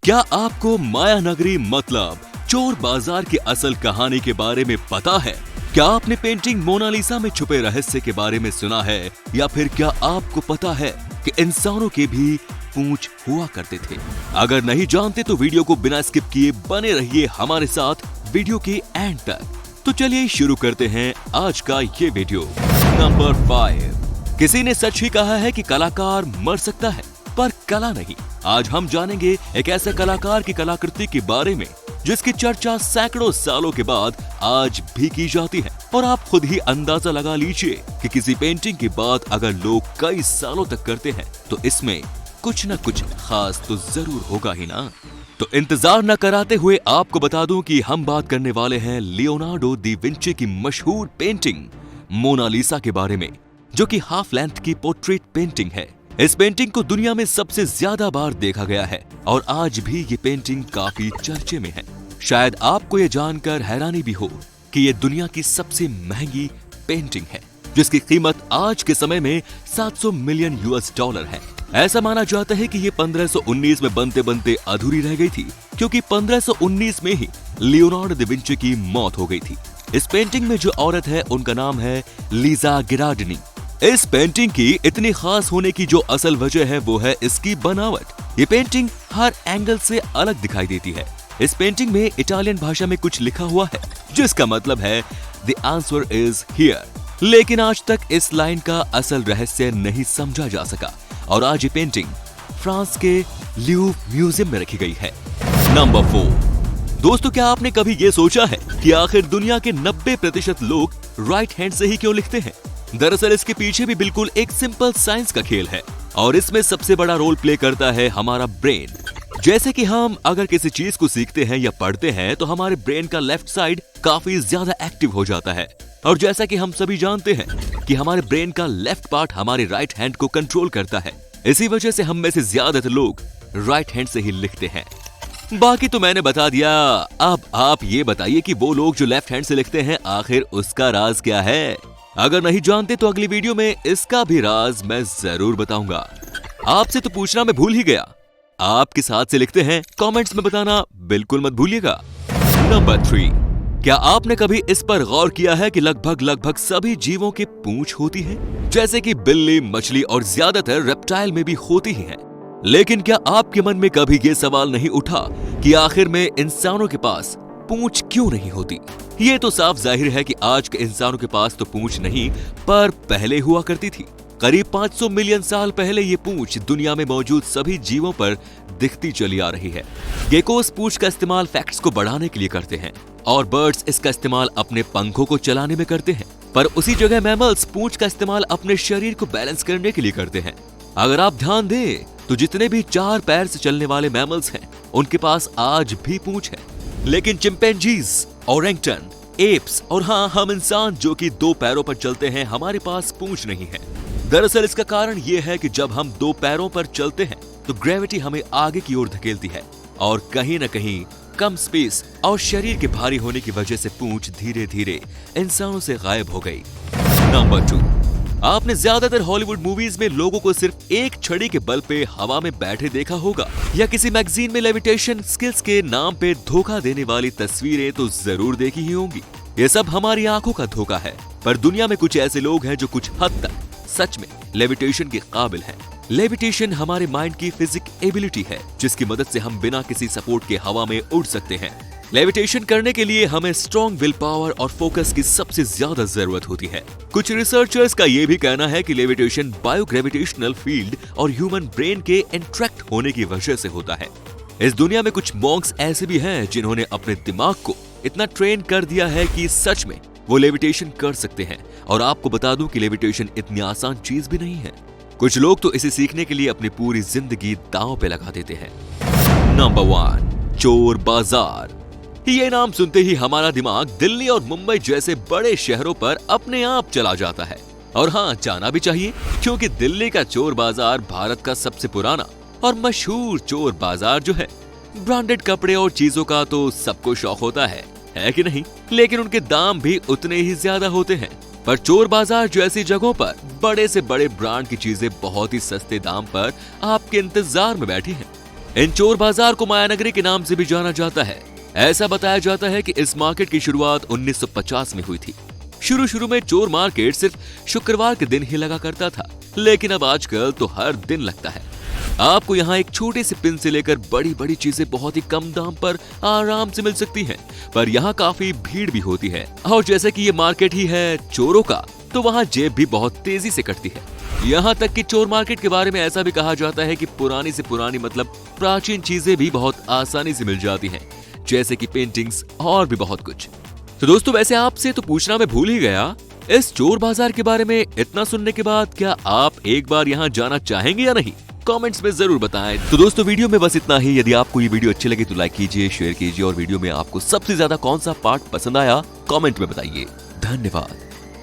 क्या आपको माया नगरी मतलब चोर बाजार की असल कहानी के बारे में पता है? क्या आपने पेंटिंग मोनालिसा में छुपे रहस्य के बारे में सुना है? या फिर क्या आपको पता है कि इंसानों के भी पूंछ हुआ करते थे? अगर नहीं जानते तो वीडियो को बिना स्किप किए बने रहिए हमारे साथ वीडियो के एंड तक। तो चलिए शुरू करते हैं आज का ये वीडियो। नंबर 5। किसी ने सच ही कहा है कि कलाकार मर सकता है पर कला नहीं। आज हम जानेंगे एक ऐसे कलाकार की कलाकृति के बारे में जिसकी चर्चा सैकड़ों सालों के बाद आज भी की जाती है। और आप खुद ही अंदाजा लगा लीजिए कि किसी पेंटिंग की बात अगर लोग कई सालों तक करते हैं तो इसमें कुछ न कुछ खास तो जरूर होगा ही ना। तो इंतजार न कराते हुए आपको बता दूं कि हम बात करने वाले हैं लियोनार्डो दी विंची की मशहूर पेंटिंग मोनालिसा के बारे में, जो कि हाफ लेंथ की पोर्ट्रेट पेंटिंग है। इस पेंटिंग को दुनिया में सबसे ज्यादा बार देखा गया है और आज भी ये पेंटिंग काफी चर्चे में है। शायद आपको ये जानकर हैरानी भी हो कि ये दुनिया की सबसे महंगी पेंटिंग है, जिसकी कीमत आज के समय में 700 मिलियन US$ है। ऐसा माना जाता है कि ये 1519 में बनते बनते अधूरी रह गई थी, क्योंकि 1519 में ही लियोनार्डो दा विंची की मौत हो गई थी। इस पेंटिंग में जो औरत है उनका नाम है लीजा गिरार्डिनी। इस पेंटिंग की इतनी खास होने की जो असल वजह है वो है इसकी बनावट। ये पेंटिंग हर एंगल से अलग दिखाई देती है। इस पेंटिंग में इटालियन भाषा में कुछ लिखा हुआ है जिसका मतलब है द आंसर इज हियर, लेकिन आज तक इस लाइन का असल रहस्य नहीं समझा जा सका और आज ये पेंटिंग फ्रांस के ल्यूव म्यूजियम में रखी गई है। नंबर 4। दोस्तों, क्या आपने कभी ये सोचा है कि आखिर दुनिया के 90% लोग राइट हैंड से ही क्यों लिखते हैं? दरअसल इसके पीछे भी बिल्कुल एक सिंपल साइंस का खेल है और इसमें सबसे बड़ा रोल प्ले करता है हमारा ब्रेन। जैसे कि हम अगर किसी चीज को सीखते हैं या पढ़ते हैं तो हमारे ब्रेन का लेफ्ट साइड काफी ज्यादा एक्टिव हो जाता है, और जैसा कि हम सभी जानते हैं कि हमारे ब्रेन का लेफ्ट पार्ट हमारे राइट हैंड को कंट्रोल करता है। इसी वजह से हम में से ज्यादातर लोग राइट हैंड से ही लिखते हैं। बाकी तो मैंने बता दिया, अब आप ये बताइए कि वो लोग जो लेफ्ट हैंड से लिखते हैं आखिर उसका राज क्या है? अगर नहीं जानते तो अगली वीडियो में इसका भी राज मैं जरूर बताऊंगा। आपसे तो पूछना मैं भूल ही गया, आप किस हाथ से लिखते हैं कमेंट्स में बताना बिल्कुल मत भूलिएगा। नंबर 3। क्या आपने कभी इस पर गौर किया है कि लगभग सभी जीवों के पूंछ होती है? जैसे कि बिल्ली, मछली और ज्यादातर रेप्टाइल में भी होती ही है। लेकिन क्या आपके मन में कभी ये सवाल नहीं उठा कि आखिर में इंसानों के पास पूंछ क्यों नहीं होती? ये तो साफ जाहिर है कि आज के इंसानों के पास तो पूंछ नहीं पर पहले हुआ करती थी। करीब 500 मिलियन साल पहले ये पूंछ दुनिया में मौजूद सभी जीवों पर दिखती चली आ रही है। गेकोस पूंछ का इस्तेमाल फैक्ट्स को बढ़ाने के लिए करते हैं और बर्ड्स इसका इस्तेमाल अपने पंखों को चलाने में करते हैं, पर उसी जगह मैमल्स पूंछ का इस्तेमाल अपने शरीर को बैलेंस करने के लिए करते हैं। अगर आप ध्यान दें तो जितने भी 4 पैर से चलने वाले मैमल्स हैं उनके पास आज भी पूंछ है, लेकिन चिंपैंजीज, ओरेंगटन, एप्स और हाँ हम इंसान जो कि 2 पैरों पर चलते हैं, हमारे पास पूंछ नहीं है। दरअसल इसका कारण ये है कि जब हम 2 पैरों पर चलते हैं तो ग्रेविटी हमें आगे की ओर धकेलती है और कहीं न कहीं कम स्पेस और शरीर के भारी होने की वजह से पूंछ धीरे धीरे इंसानों से गायब हो गई। नंबर 2। आपने ज्यादातर हॉलीवुड मूवीज में लोगों को सिर्फ एक छड़ी के बल पे हवा में बैठे देखा होगा, या किसी मैगजीन में लेविटेशन स्किल्स के नाम पे धोखा देने वाली तस्वीरें तो जरूर देखी ही होंगी। ये सब हमारी आंखों का धोखा है, पर दुनिया में कुछ ऐसे लोग हैं जो कुछ हद तक सच में लेविटेशन के काबिल हैं। लेविटेशन हमारे माइंड की फिजिक एबिलिटी है जिसकी मदद से हम बिना किसी सपोर्ट के हवा में उड़ सकते हैं। लेविटेशन करने के लिए हमें स्ट्रॉन्ग विल पावर और फोकस की सबसे ज्यादा जरूरत होती है। कुछ रिसर्चर्स का ये भी कहना है कि लेविटेशन बायोग्रेविटेशनल फील्ड और ह्यूमन ब्रेन के इंटरेक्ट होने की वजह से होता है। इस दुनिया में कुछ मॉन्क्स ऐसे भी हैं जिन्होंने अपने दिमाग को इतना ट्रेन कर दिया है कि सच में वो लेविटेशन कर सकते हैं। और आपको बता दूं कि लेविटेशन इतनी आसान चीज भी नहीं है। कुछ लोग तो इसे सीखने के लिए अपनी पूरी जिंदगी दांव पे लगा देते हैं। नंबर 1। चोर बाजार। ये नाम सुनते ही हमारा दिमाग दिल्ली और मुंबई जैसे बड़े शहरों पर अपने आप चला जाता है। और हाँ, जाना भी चाहिए, क्योंकि दिल्ली का चोर बाजार भारत का सबसे पुराना और मशहूर चोर बाजार जो है। ब्रांडेड कपड़े और चीजों का तो सबको शौक होता है कि नहीं? लेकिन उनके दाम भी उतने ही ज्यादा होते हैं। पर चोर बाजार जैसी जगहों पर बड़े से बड़े ब्रांड की चीजें बहुत ही सस्ते दाम पर आपके इंतजार में बैठी हैं। इन चोर बाजार को मायानगरी के नाम से भी जाना जाता है। ऐसा बताया जाता है कि इस मार्केट की शुरुआत 1950 में हुई थी। शुरू में चोर मार्केट सिर्फ शुक्रवार के दिन ही लगा करता था, लेकिन अब आजकल तो हर दिन लगता है। आपको यहाँ एक छोटे से पिन से लेकर बड़ी बड़ी चीजें बहुत ही कम दाम पर आराम से मिल सकती हैं, पर यहाँ काफी भीड़ भी होती है। और जैसे कि ये मार्केट ही है चोरों का, तो वहाँ जेब भी बहुत तेजी से कटती है। यहाँ तक कि चोर मार्केट के बारे में ऐसा भी कहा जाता है कि पुरानी से पुरानी मतलब प्राचीन चीजें भी बहुत आसानी से मिल जाती हैं, जैसे कि पेंटिंग्स और भी बहुत कुछ। तो दोस्तों, वैसे आपसे तो पूछना मैं भूल ही गया, इस चोर बाजार के बारे में इतना सुनने के बाद क्या आप एक बार यहाँ जाना चाहेंगे या नहीं? कमेंट्स में जरूर बताएं। तो दोस्तों, वीडियो में बस इतना ही। यदि आपको ये वीडियो अच्छी लगी तो लाइक कीजिए, शेयर कीजिए और वीडियो में आपको सबसे ज्यादा कौन सा पार्ट पसंद आया कमेंट में बताइए। धन्यवाद।